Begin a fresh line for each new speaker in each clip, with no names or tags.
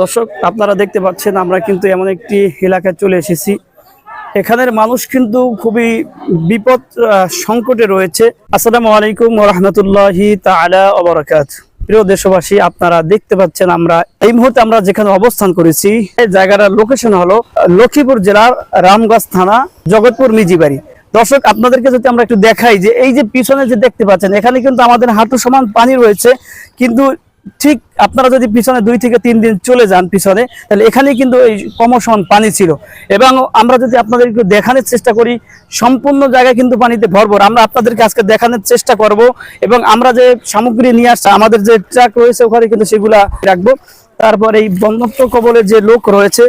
দর্শক আপনারা দেখতে পাচ্ছেন আমরা কিন্তু এমন একটি এলাকায় চলে এসেছি। এখানের মানুষ কিন্তু খুবই বিপদ সংকটে রয়েছে। আসসালামু আলাইকুম ওয়া রাহমাতুল্লাহি তাআলা ওয়া বারাকাতুহু। প্রিয় দেশবাসী, আপনারা দেখতে পাচ্ছেন আমরা এই মুহূর্তে আমরা যেখানে অবস্থান করেছি এই জায়গাটার লোকেশন হলো লক্ষ্মীপুর জেলার রামগঞ্জ থানা জগৎপুর মিজিবাড়ি। দর্শক আপনাদেরকে যদি আমরা একটু দেখাই যে এই যে পিছনে যে দেখতে পাচ্ছেন এখানে কিন্তু আমাদের হাঁটু সমান পানি রয়েছে, কিন্তু ঠিক আপনারা যদি পিছনে 2 থেকে 3 দিন চলে যান পিছনে, তাহলে এখানে কিন্তু এই কমসমান পানি ছিল। এবং আমরা যদি আপনাদের একটু দেখানোর চেষ্টা করি, সম্পূর্ণ জায়গায় কিন্তু পানিতে ভরপুর। আমরা আপনাদেরকে আজকে দেখানোর চেষ্টা করব এবং আমরা যে সামগ্রী নিয়ে আসছি, আমাদের যে ট্রাক রয়েছে ওখানে কিন্তু সেগুলা রাখবো। তারপর এই বন্যাত্ম কবলের যে লোক রয়েছে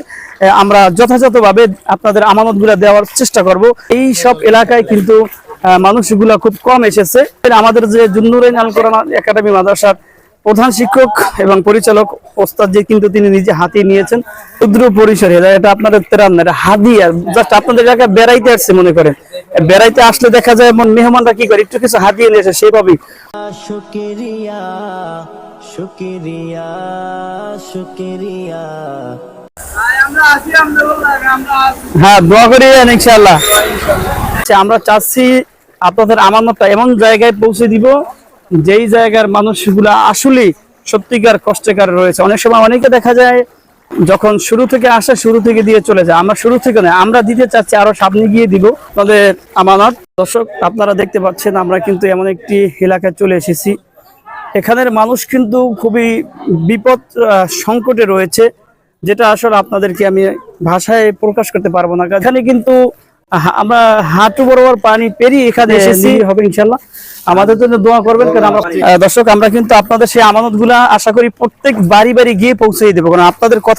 আমরা যথাযথভাবে আপনাদের আমানতগুলা দেওয়ার চেষ্টা করব। এই সব এলাকায় কিন্তু মানুষগুলা খুব কম এসেছে। আমাদের যে জুন্নুরাইন আল কোরআন একাডেমি মাদ্রাসার প্রধান শিক্ষক এবং পরিচালক ওস্তাদ যে কিন্তু তিনি নিজে হাতিয়ে নিয়েছেন ক্ষুদ্র পরিসরে। এটা আপনাদের তেরান না, এটা হাদিয়া। জাস্ট আপনাদের এলাকায় বেড়াইতে আসছে মনে করেন, বেড়াইতে আসলে দেখা যায় এমন মেহমানরা কি করে একটু কিছু হাতিয়ে নিয়ে আসে সেভাবেই।
শুকরিয়া শুকরিয়া শুকরিয়া।
হ্যাঁ, দোয়া করি ইনশাআল্লাহ। আমরা চাচ্ছি আপনাদের আমানতটা এমন জায়গায় পৌঁছে দিব যেই জায়গার মানুষগুলা আসলে সত্যিকার কষ্টকার রয়েছে। অনেক সময় অনেকে দেখা যায় যখন শুরু থেকে আসে শুরু থেকে দিয়ে চলে যায়। আমরা শুরু থেকে নয়, আমরা দিতে চাচ্ছি আরো সামনে গিয়ে দিব তাদের আমানত। দর্শক আপনারা দেখতে পাচ্ছেন আমরা কিন্তু এমন একটি এলাকায় চলে এসেছি। এখানের মানুষ কিন্তু খুবই বিপদ সংকটে রয়েছে, যেটা আসলে আপনাদেরকে আমি ভাষায় প্রকাশ করতে পারবো না। এখানে কিন্তু আমরা হাঁটু বরাবর পানি পেরিয়ে এখানে এসেছি হবে ইনশাল্লাহ। আমাদের জন্য দোয়া করবেন, কারণ আমরা দর্শক আমরা কিন্তু আপনাদের সেই আমানতগুলা আশা করি প্রত্যেক বাড়ি বাড়ি গিয়ে পৌঁছে দেবো, কারণ আপনাদের কথা